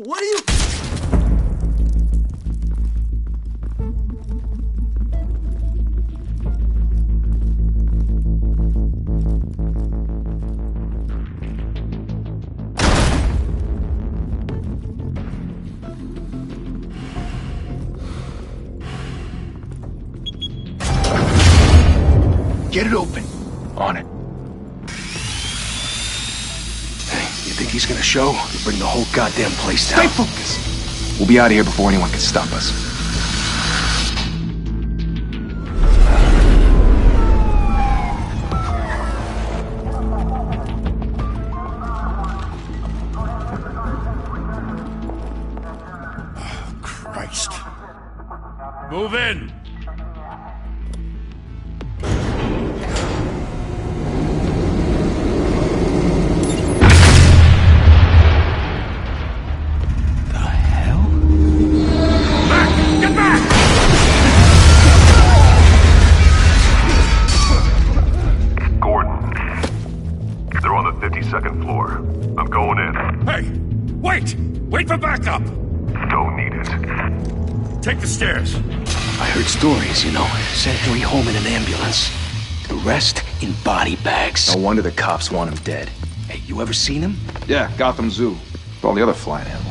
What are you... Get it open. On it. Hey, you think he's gonna show? He'll bring the whole goddamn place down. Stay focused! We'll be out of here before anyone can stop us. Oh, Christ. Move in! Second floor. I'm going in. Hey! Wait! Wait for backup! Don't need it. Take the stairs. I heard stories, you know. Sent Harry home in an ambulance. The rest in body bags. No wonder the cops want him dead. Hey, you ever seen him? Yeah, Gotham Zoo. With all the other flying animals.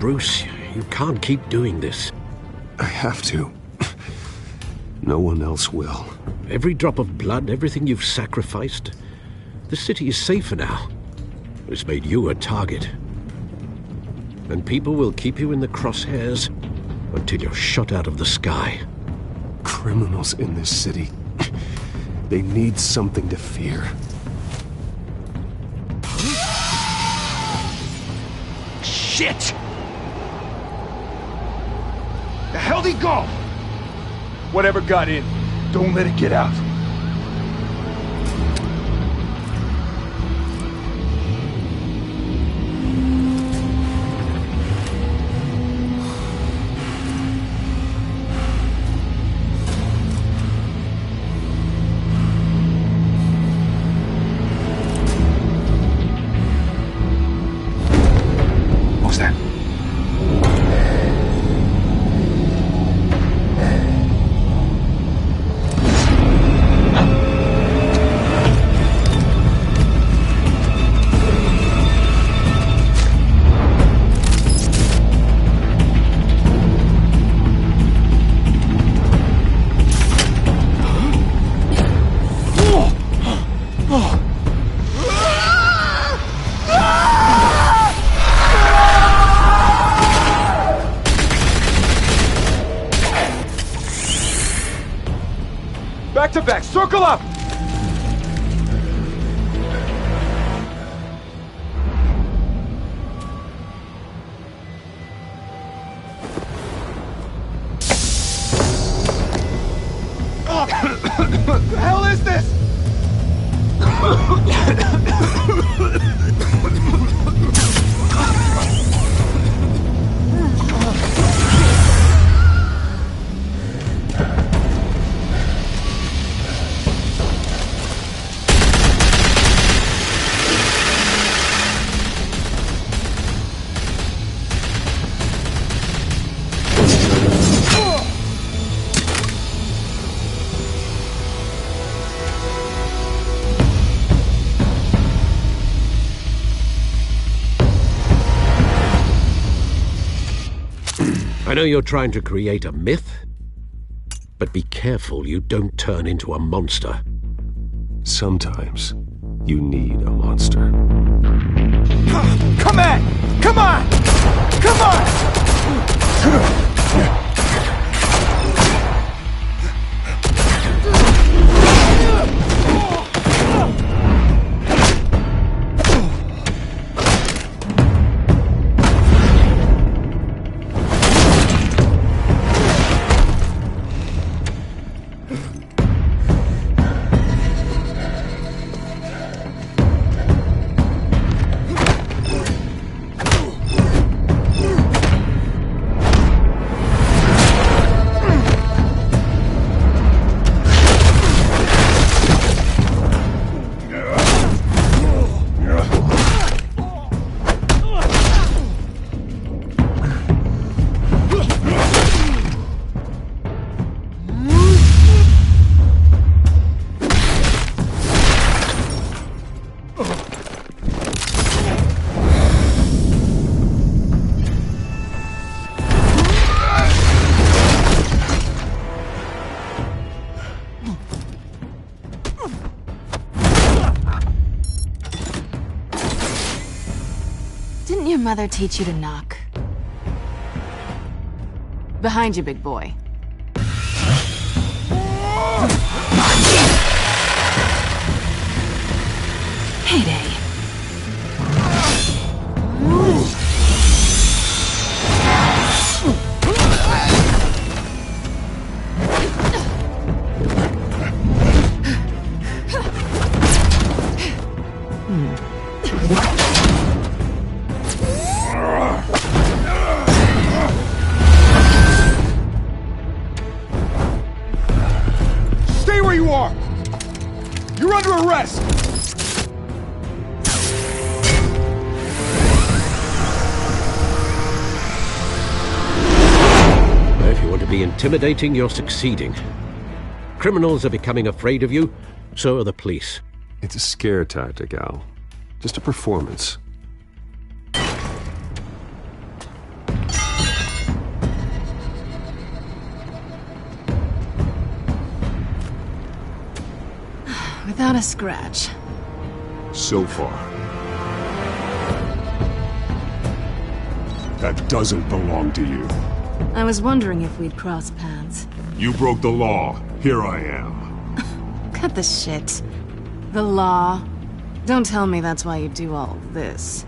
Bruce, you can't keep doing this. I have to. No one else will. Every drop of blood, everything you've sacrificed. The city is safer now. It's made you a target. And people will keep you in the crosshairs until you're shot out of the sky. Criminals in this city. They need something to fear. Shit! The hell'd he go? Whatever got in, don't let it get out. What was that? Back to back, circle up! What the hell is this? I know you're trying to create a myth, but be careful you don't turn into a monster. Sometimes you need a monster. Come on! Come on! Come on! Didn't your mother teach you to knock? Behind you, big boy. Heyday. Stay where you are! You're under arrest! If you want to be intimidating, you're succeeding. Criminals are becoming afraid of you, so are the police. It's a scare tactic, Al. Just a performance. Without a scratch. So far. That doesn't belong to you. I was wondering if we'd cross paths. You broke the law. Here I am. Cut the shit. The law. Don't tell me that's why you do all this.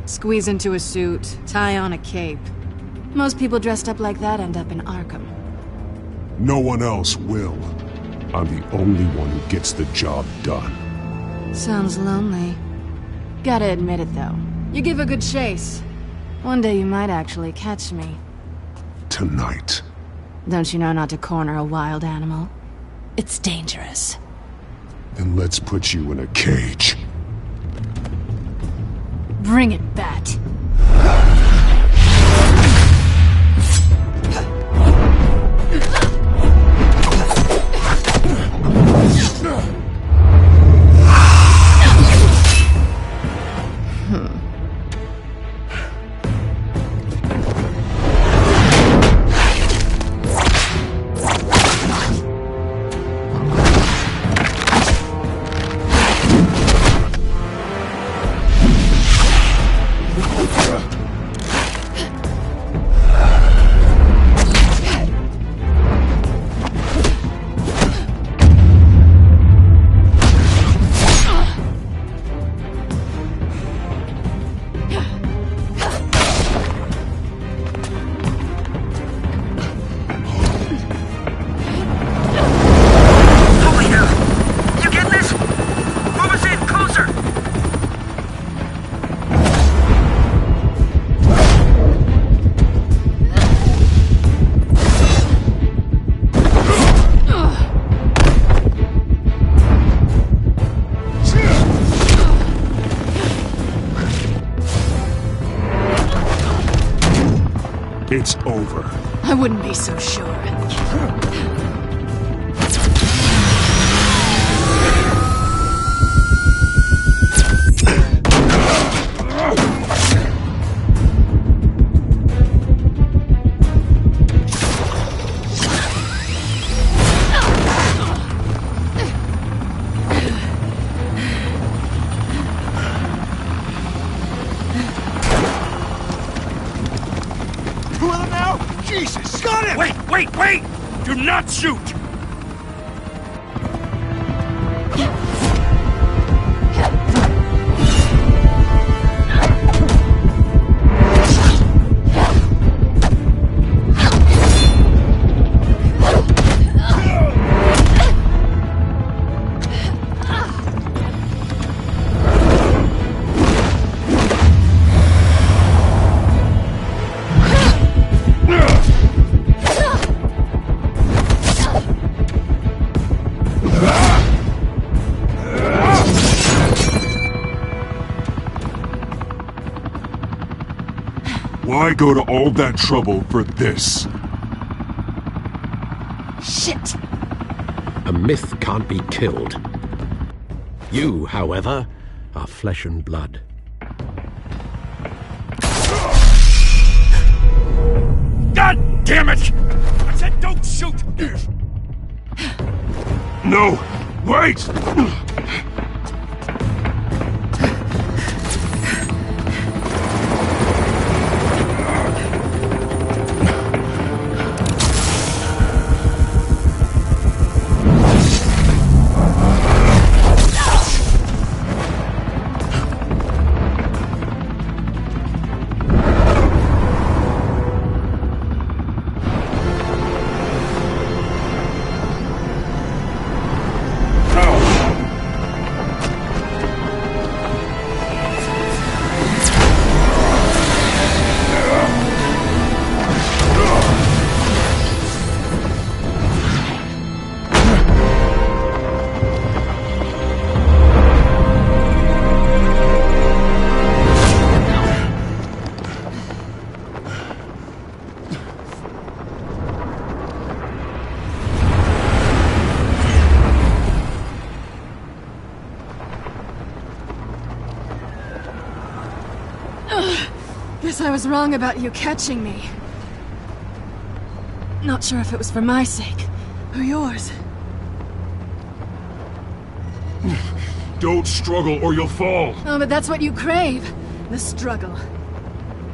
Squeeze into a suit, tie on a cape. Most people dressed up like that end up in Arkham. No one else will. I'm the only one who gets the job done. Sounds lonely. Gotta admit it, though. You give a good chase. One day you might actually catch me. Tonight. Don't you know not to corner a wild animal? It's dangerous. Then let's put you in a cage. Bring it, Bat. It's over. I wouldn't be so sure. Wait! Do not shoot! Why go to all that trouble for this? Shit! A myth can't be killed. You, however, are flesh and blood. God damn it! I said don't shoot! No! Wait! Guess I was wrong about you catching me. Not sure if it was for my sake, or yours. Don't struggle or you'll fall. Oh, but that's what you crave. The struggle.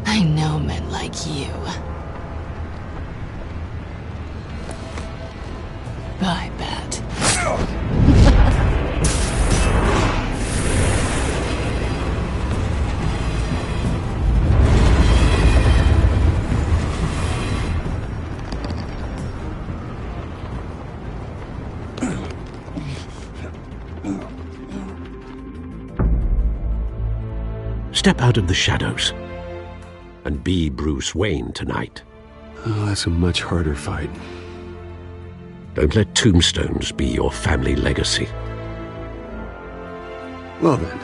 I know men like you. I bet. Step out of the shadows and be Bruce Wayne tonight. Oh, that's a much harder fight. Don't let tombstones be your family legacy. Well then.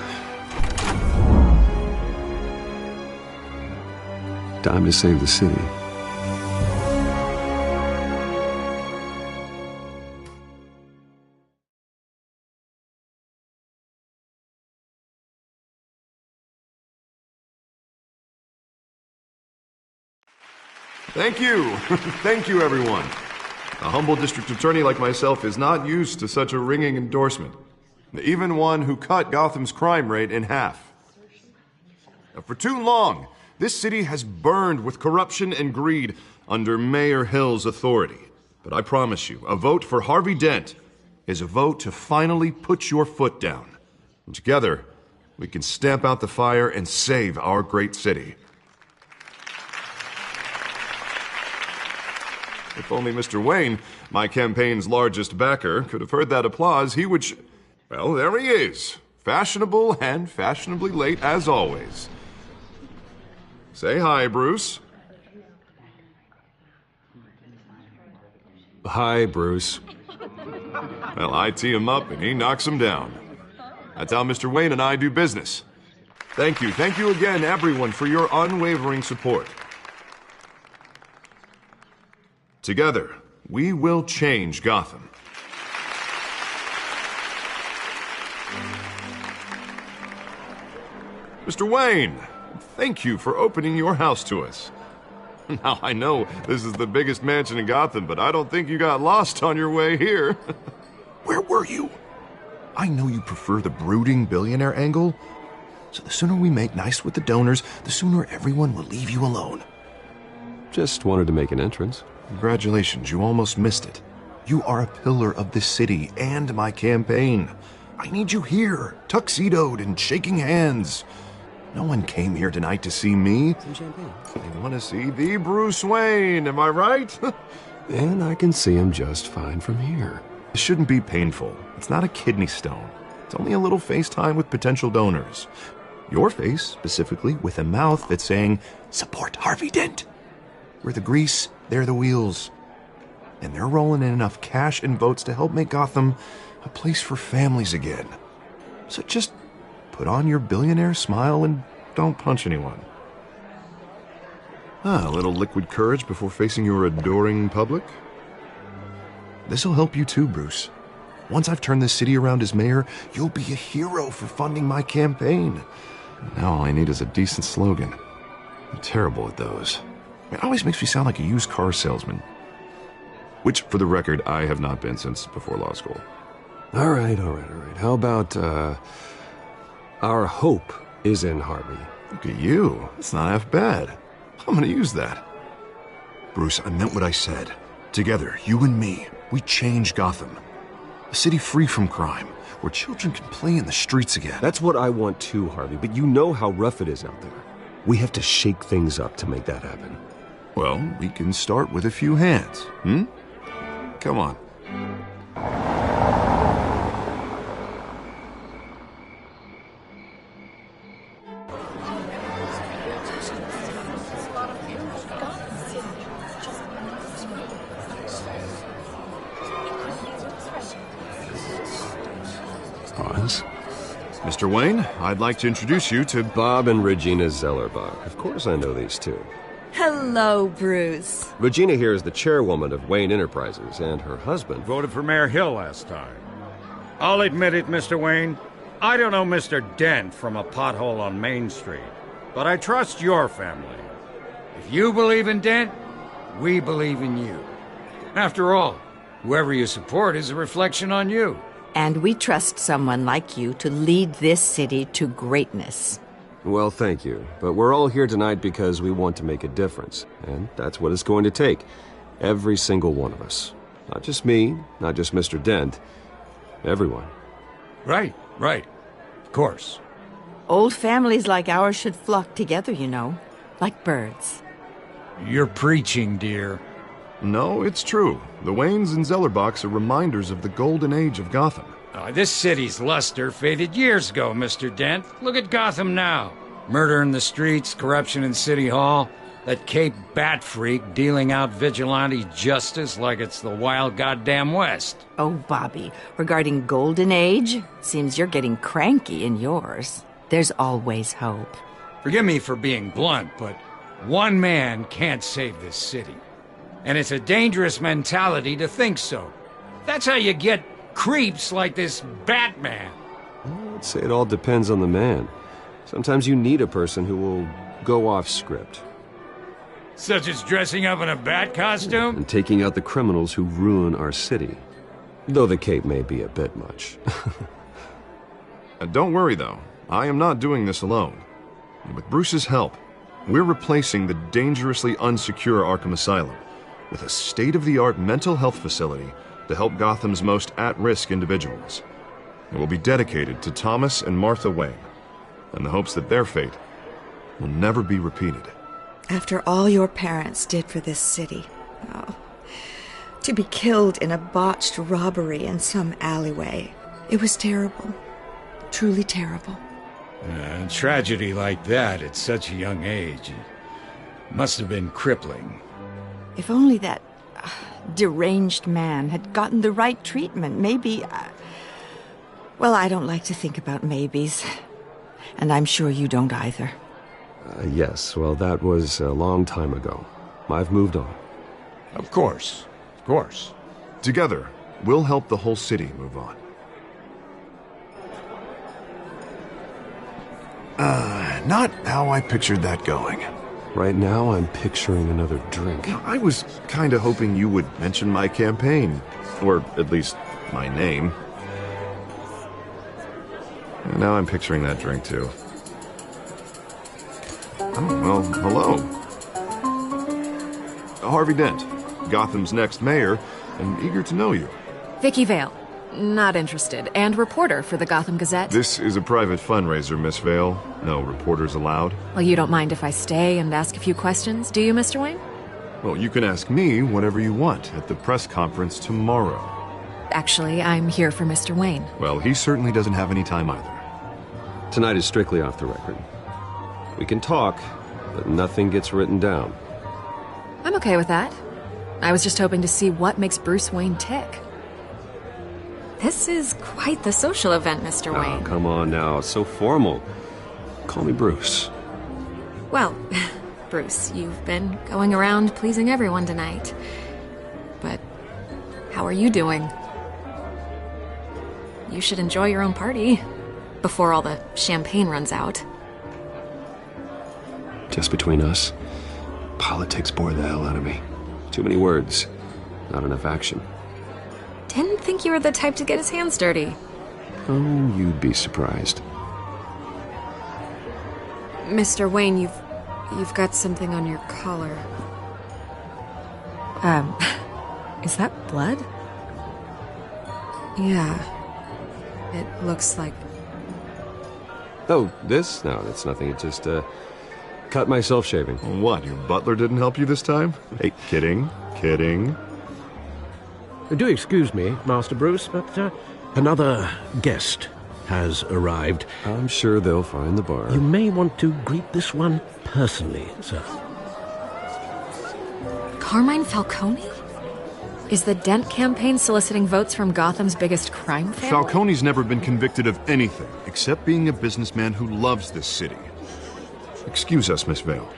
Time to save the city. Thank you. Thank you, everyone. A humble district attorney like myself is not used to such a ringing endorsement. Even one who cut Gotham's crime rate in half. For too long, this city has burned with corruption and greed under Mayor Hill's authority. But I promise you, a vote for Harvey Dent is a vote to finally put your foot down. And together, we can stamp out the fire and save our great city. If only Mr. Wayne, my campaign's largest backer, could have heard that applause, he would well, there he is. Fashionable and fashionably late as always. Say hi, Bruce. Hi, Bruce. Well, I tee him up and he knocks him down. That's how Mr. Wayne and I do business. Thank you. Thank you again, everyone, for your unwavering support. Together, we will change Gotham. Mr. Wayne, thank you for opening your house to us. Now, I know this is the biggest mansion in Gotham, but I don't think you got lost on your way here. Where were you? I know you prefer the brooding billionaire angle, so the sooner we make nice with the donors, the sooner everyone will leave you alone. Just wanted to make an entrance. Congratulations, you almost missed it. You are a pillar of this city and my campaign. I need you here, tuxedoed and shaking hands. No one came here tonight to see me. Some champagne. They want to see the Bruce Wayne, am I right? And I can see him just fine from here. It shouldn't be painful. It's not a kidney stone. It's only a little FaceTime with potential donors. Your face, specifically, with a mouth that's saying, support Harvey Dent. We're the grease, they're the wheels. And they're rolling in enough cash and votes to help make Gotham a place for families again. So just put on your billionaire smile and don't punch anyone. A little liquid courage before facing your adoring public. This'll help you too, Bruce. Once I've turned this city around as mayor, you'll be a hero for funding my campaign. Now all I need is a decent slogan. I'm terrible at those. It always makes me sound like a used car salesman. Which, for the record, I have not been since before law school. All right. How about, our hope is in Harvey? Look at you. It's not half bad. I'm gonna use that. Bruce, I meant what I said. Together, you and me, we change Gotham. A city free from crime, where children can play in the streets again. That's what I want too, Harvey, but you know how rough it is out there. We have to shake things up to make that happen. Well, we can start with a few hands, Come on. Pause. Mr. Wayne, I'd like to introduce you to Bob and Regina Zellerbach. Of course I know these two. Hello, Bruce. Regina here is the chairwoman of Wayne Enterprises, and her husband... Voted for Mayor Hill last time. I'll admit it, Mr. Wayne. I don't know Mr. Dent from a pothole on Main Street, but I trust your family. If you believe in Dent, we believe in you. After all, whoever you support is a reflection on you. And we trust someone like you to lead this city to greatness. Well, thank you. But we're all here tonight because we want to make a difference. And that's what it's going to take. Every single one of us. Not just me, not just Mr. Dent. Everyone. Right. Of course. Old families like ours should flock together, you know. Like birds. You're preaching, dear. No, it's true. The Waynes and Zellerbachs are reminders of the golden age of Gotham. This city's luster faded years ago, Mr. Dent. Look at Gotham now. Murder in the streets, corruption in City Hall, that Cape Bat freak dealing out vigilante justice like it's the wild goddamn West. Oh, Bobby, regarding Golden Age, seems you're getting cranky in yours. There's always hope. Forgive me for being blunt, but one man can't save this city. And it's a dangerous mentality to think so. That's how you get creeps like this Batman. I'd say it all depends on the man. Sometimes you need a person who will go off script. Such as dressing up in a bat costume? And taking out the criminals who ruin our city. Though the cape may be a bit much. Don't worry, though. I am not doing this alone. And with Bruce's help, we're replacing the dangerously unsecure Arkham Asylum with a state-of-the-art mental health facility to help Gotham's most at-risk individuals. It will be dedicated to Thomas and Martha Wayne, in the hopes that their fate will never be repeated. After all your parents did for this city, to be killed in a botched robbery in some alleyway, it was terrible. Truly terrible. A tragedy like that at such a young age must have been crippling. If only that deranged man had gotten the right treatment, maybe... well, I don't like to think about maybes. And I'm sure you don't either. Yes, well, that was a long time ago. I've moved on. Of course. Together, we'll help the whole city move on. Not how I pictured that going. Right now, I'm picturing another drink. I was kind of hoping you would mention my campaign. Or at least, my name. And now I'm picturing that drink, too. Oh, well, hello. Harvey Dent, Gotham's next mayor, and eager to know you. Vicky Vale. Not interested. And reporter for the Gotham Gazette. This is a private fundraiser, Miss Vale. No reporters allowed. Well, you don't mind if I stay and ask a few questions, do you, Mr. Wayne? Well, you can ask me whatever you want at the press conference tomorrow. Actually, I'm here for Mr. Wayne. Well, he certainly doesn't have any time either. Tonight is strictly off the record. We can talk, but nothing gets written down. I'm okay with that. I was just hoping to see what makes Bruce Wayne tick. This is quite the social event, Mr. Wayne. Oh, come on now. It's so formal. Call me Bruce. Well, Bruce, you've been going around pleasing everyone tonight. But how are you doing? You should enjoy your own party before all the champagne runs out. Just between us, politics bore the hell out of me. Too many words, not enough action. Didn't think you were the type to get his hands dirty. Oh, you'd be surprised. Mr. Wayne, you've got something on your collar. Is that blood? Yeah. It looks like... Oh, this? No, that's nothing. It just, cut myself shaving. What, your butler didn't help you this time? Hey, kidding. Do excuse me, Master Bruce, but another guest has arrived. I'm sure they'll find the bar. You may want to greet this one personally, sir. Carmine Falcone? Is the Dent campaign soliciting votes from Gotham's biggest crime family? Falcone's never been convicted of anything, except being a businessman who loves this city. Excuse us, Miss Vale.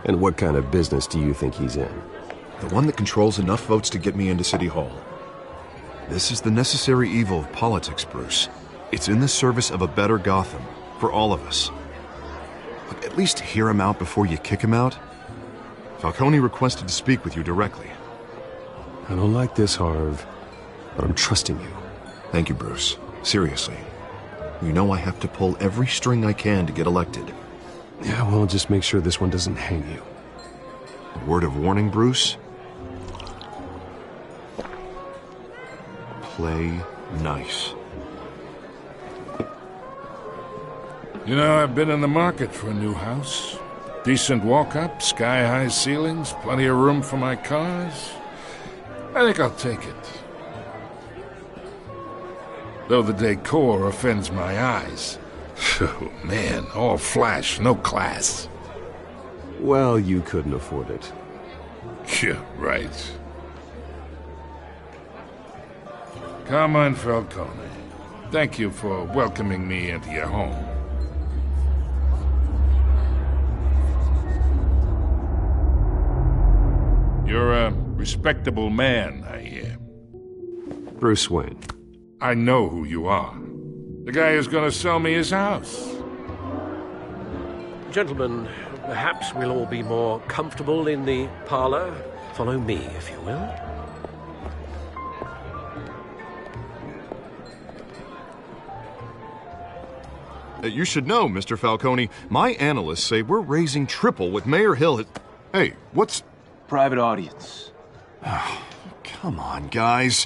And what kind of business do you think he's in? The one that controls enough votes to get me into City Hall. This is the necessary evil of politics, Bruce. It's in the service of a better Gotham, for all of us. Look, at least hear him out before you kick him out. Falcone requested to speak with you directly. I don't like this, Harv, but I'm trusting you. Thank you, Bruce. Seriously. You know I have to pull every string I can to get elected. Yeah, well, just make sure this one doesn't hang you. A word of warning, Bruce? Play nice. You know, I've been in the market for a new house. Decent walk-up, sky-high ceilings, plenty of room for my cars. I think I'll take it. Though the decor offends my eyes. Oh, man, all flash, no class. Well, you couldn't afford it. Yeah, right. Carmine Falcone, thank you for welcoming me into your home. You're a respectable man, I hear. Bruce Wayne. I know who you are. The guy who's going to sell me his house. Gentlemen, perhaps we'll all be more comfortable in the parlor. Follow me, if you will. You should know, Mr. Falcone, my analysts say we're raising triple what Mayor Hill. Hey, what's... Private audience. Oh, come on, guys.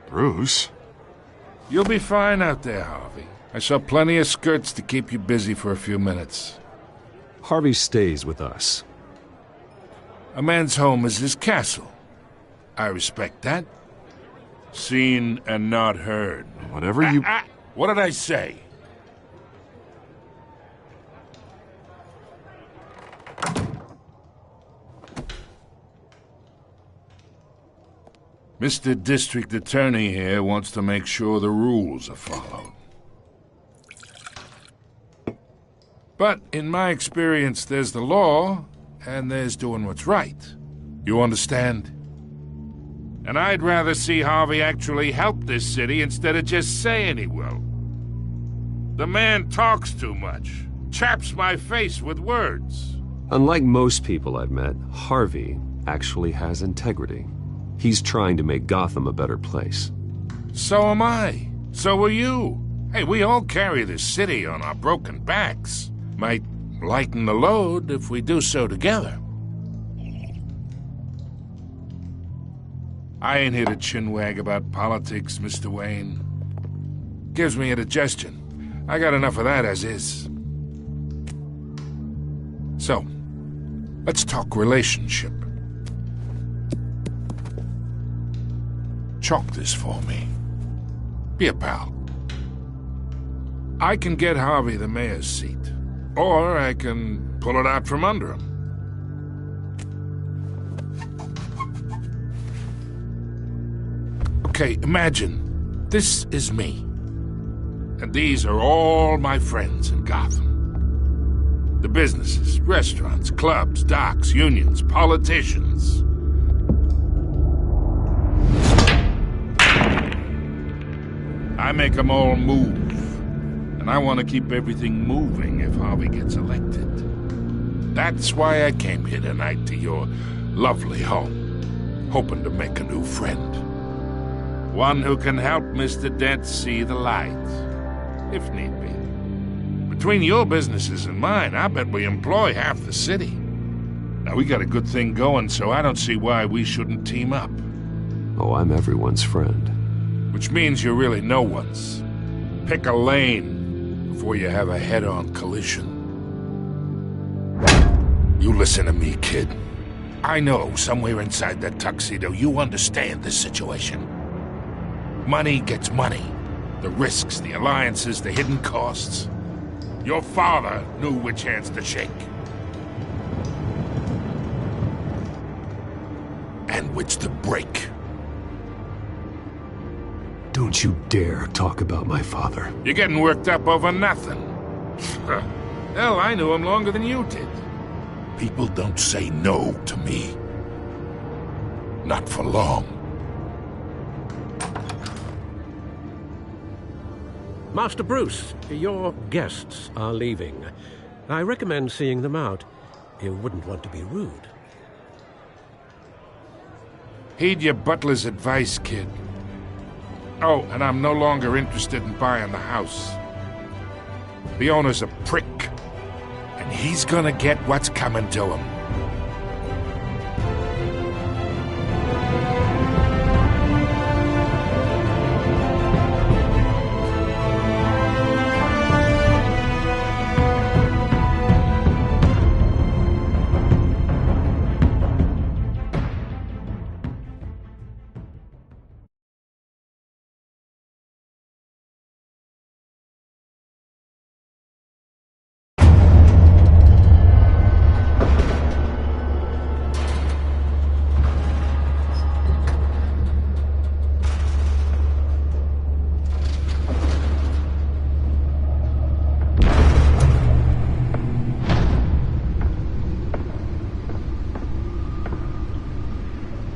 Bruce? You'll be fine out there, Harvey. I saw plenty of skirts to keep you busy for a few minutes. Harvey stays with us. A man's home is his castle. I respect that. Seen and not heard. Whatever you... What did I say? Mr. District Attorney here wants to make sure the rules are followed. But in my experience, there's the law, and there's doing what's right. You understand? And I'd rather see Harvey actually help this city instead of just saying he will. The man talks too much, chaps my face with words. Unlike most people I've met, Harvey actually has integrity. He's trying to make Gotham a better place. So am I. So are you. Hey, we all carry this city on our broken backs. Might lighten the load if we do so together. I ain't here to chinwag about politics, Mr. Wayne. Gives me indigestion. I got enough of that as is. So, let's talk relationship. Chalk this for me. Be a pal. I can get Harvey the mayor's seat, or I can pull it out from under him. Okay, imagine this is me, and these are all my friends in Gotham. The businesses, restaurants, clubs, docks, unions, politicians. I make them all move. And I want to keep everything moving if Harvey gets elected. That's why I came here tonight to your lovely home, hoping to make a new friend. One who can help Mr. Dent see the light, if need be. Between your businesses and mine, I bet we employ half the city. Now, we got a good thing going, so I don't see why we shouldn't team up. Oh, I'm everyone's friend. Which means you're really no one's. Pick a lane before you have a head-on collision. You listen to me, kid. I know somewhere inside that tuxedo you understand this situation. Money gets money. The risks, the alliances, the hidden costs. Your father knew which hands to shake. And which to break. Don't you dare talk about my father. You're getting worked up over nothing. Hell, I knew him longer than you did. People don't say no to me. Not for long. Master Bruce, your guests are leaving. I recommend seeing them out. You wouldn't want to be rude. Heed your butler's advice, kid. Oh, and I'm no longer interested in buying the house. The owner's a prick, and he's gonna get what's coming to him.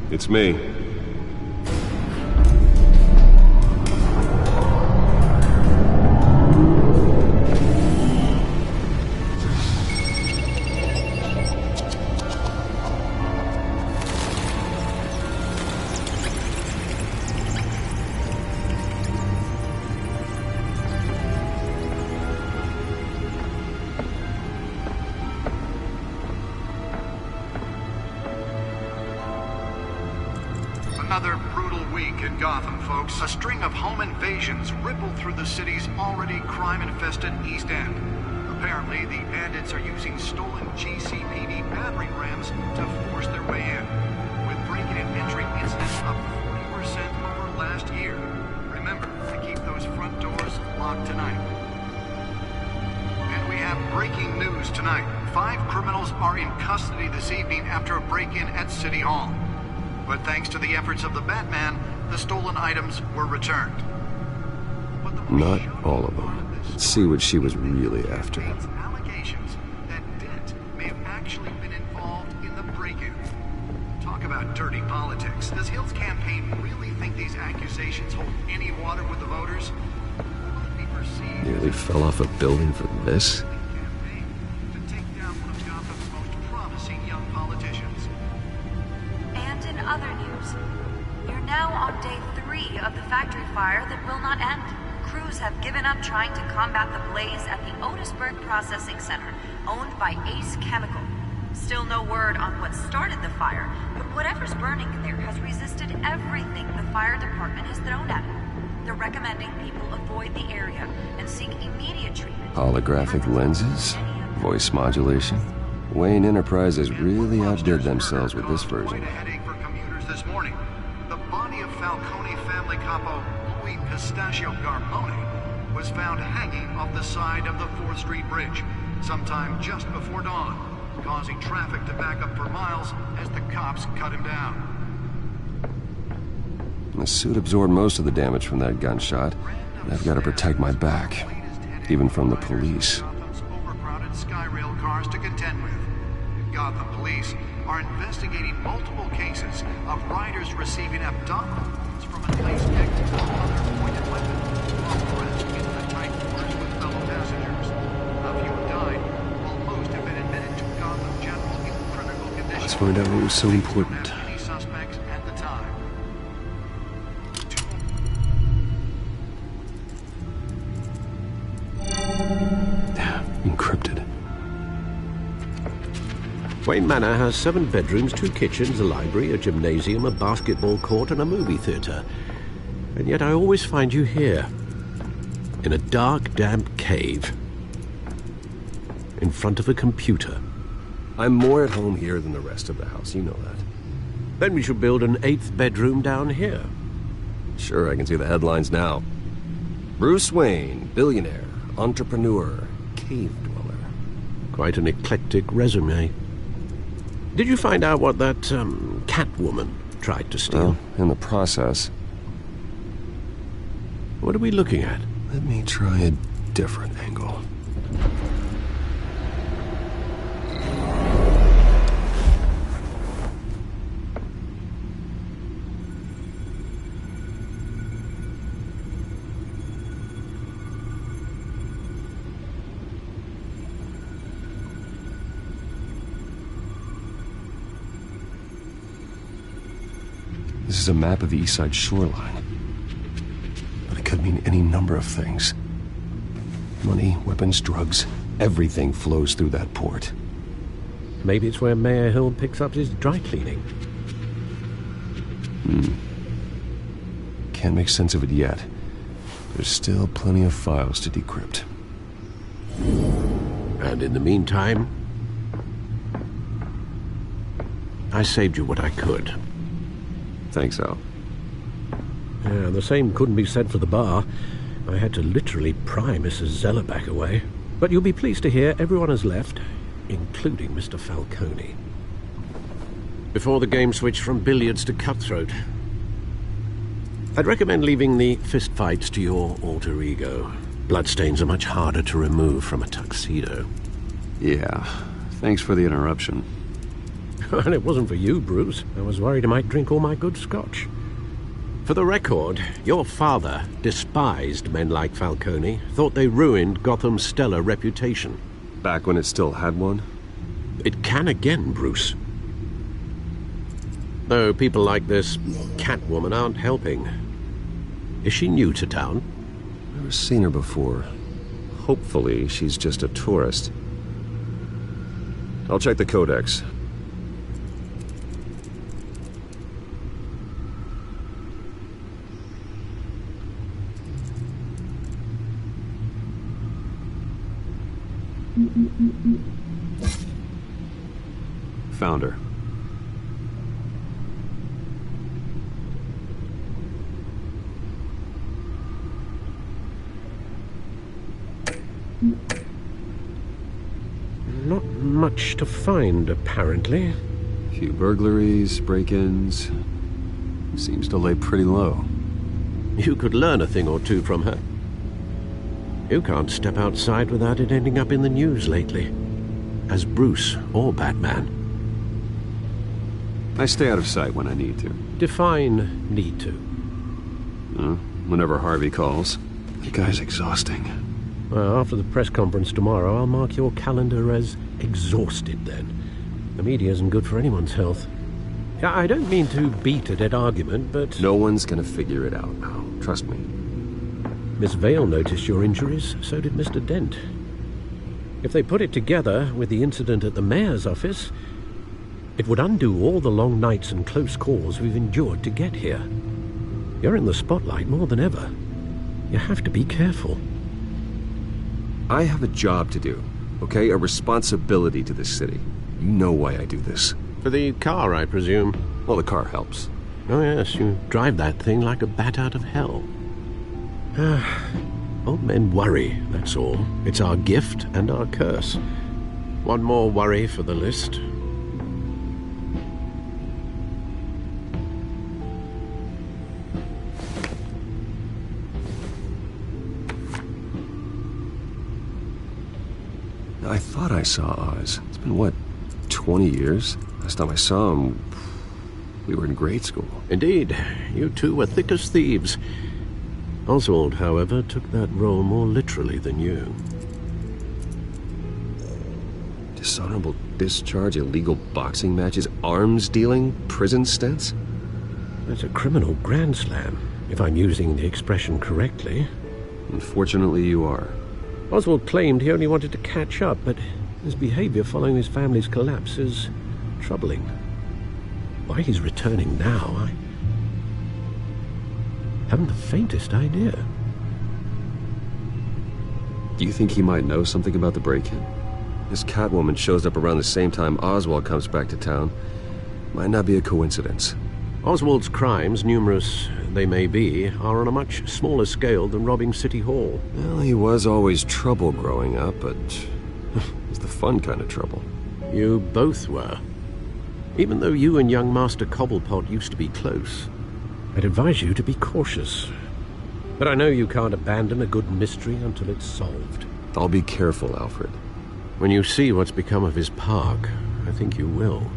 It's me. Another brutal week in Gotham, folks. A string of home invasions rippled through the city's already crime-infested East End. Apparently, the bandits are using stolen GCPD battering rams to force their way in, with break-in and entry incidents up 40% over last year. Remember to keep those front doors locked tonight. And we have breaking news tonight. 5 criminals are in custody this evening after a break-in at City Hall. But thanks to the efforts of the Batman, the stolen items were returned. Not all of them. Let's see what she was really after. Allegations that Dent may have actually been involved in the break-in. Talk about dirty politics. Does Hill's campaign really think these accusations hold any water with the voters? Will it be perceived? Nearly fell off a building for this? To take down one of Gotham's most promising young politicians. And in other news, you're now on day 3 of the factory fire that will not end. crews have given up trying to combat the blaze at the Otisburg Processing Center, owned by Ace Chemical. Still no word on what started the fire, but whatever's burning there has resisted everything the fire department has thrown at it. They're recommending people avoid the area and seek immediate treatment. Holographic lenses? Voice modulation? Wayne Enterprises really outdid themselves with this version. This morning, the body of Falcone family capo Louis Pistachio Garmone was found hanging off the side of the 4th Street Bridge sometime just before dawn, causing traffic to back up for miles as the cops cut him down. The suit absorbed most of the damage from that gunshot, and I've got to protect my back, even from the police. Overcrowded Skyrail cars to contend with. Gotham police are investigating multiple cases of riders receiving abductions from a place decked to other pointed weapons while pressed into the tight quarters with fellow passengers. A few have died, while most have been admitted to Gotham General in critical condition. Let's find out what was so important. Any suspects at the time. Encrypted. Wayne Manor has 7 bedrooms, 2 kitchens, a library, a gymnasium, a basketball court, and a movie theatre. And yet I always find you here, in a dark, damp cave, in front of a computer. I'm more at home here than the rest of the house, you know that. Then we should build an 8th bedroom down here. Sure, I can see the headlines now. Bruce Wayne, billionaire, entrepreneur, cave dweller. Quite an eclectic resume. Did you find out what that, Catwoman tried to steal? Well, in the process. What are we looking at? Let me try a different angle. This is a map of the East Side shoreline. But it could mean any number of things. Money, weapons, drugs, everything flows through that port. Maybe it's where Mayor Hill picks up his dry cleaning. Can't make sense of it yet. There's still plenty of files to decrypt. And in the meantime, I saved you what I could. Thanks, Al. Yeah, the same couldn't be said for the bar. I had to literally pry Mrs. Zellerback away. But you'll be pleased to hear everyone has left, including Mr. Falcone. Before the game switched from billiards to cutthroat. I'd recommend leaving the fistfights to your alter ego. Bloodstains are much harder to remove from a tuxedo. Yeah, thanks for the interruption. And it wasn't for you, Bruce. I was worried I might drink all my good scotch. For the record, your father despised men like Falcone, thought they ruined Gotham's stellar reputation. Back when it still had one? It can again, Bruce. Though people like this Catwoman aren't helping. Is she new to town? Never seen her before. Hopefully, she's just a tourist. I'll check the codex. Found her. Not much to find, apparently. Few burglaries, break-ins. Seems to lay pretty low. You could learn a thing or two from her. You can't step outside without it ending up in the news lately. As Bruce or Batman. I stay out of sight when I need to. Define need to. Whenever Harvey calls. The guy's exhausting. Well, after the press conference tomorrow, I'll mark your calendar as exhausted then. The media isn't good for anyone's health. I don't mean to beat a dead argument, but... No one's gonna figure it out now. Trust me. Miss Vale noticed your injuries, so did Mr. Dent. If they put it together with the incident at the mayor's office, it would undo all the long nights and close calls we've endured to get here. You're in the spotlight more than ever. You have to be careful. I have a job to do, okay? A responsibility to this city. You know why I do this. For the car, I presume? Well, the car helps. Oh yes, you drive that thing like a bat out of hell. Old men worry, that's all. It's our gift and our curse. One more worry for the list. I thought I saw Oz. It's been, what, 20 years? Last time I saw him, we were in grade school. Indeed. You two were thick as thieves. Oswald, however, took that role more literally than you. Dishonorable discharge, illegal boxing matches, arms dealing, prison stints? That's a criminal grand slam, if I'm using the expression correctly. Unfortunately, you are. Oswald claimed he only wanted to catch up, but his behavior following his family's collapse is troubling. Why he's returning now, I haven't the faintest idea. Do you think he might know something about the break-in? This Catwoman shows up around the same time Oswald comes back to town. Might not be a coincidence. Oswald's crimes, numerous they may be, are on a much smaller scale than robbing City Hall. Well, he was always trouble growing up, but it was the fun kind of trouble. You both were. Even though you and young Master Cobblepot used to be close, I'd advise you to be cautious. But I know you can't abandon a good mystery until it's solved. I'll be careful, Alfred. When you see what's become of his park, I think you will.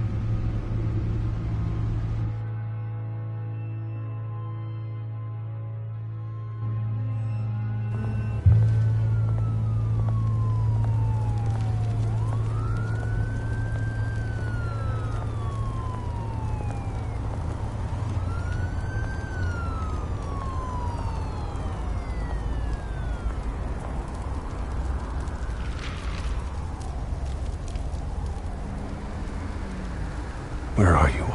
Where are you,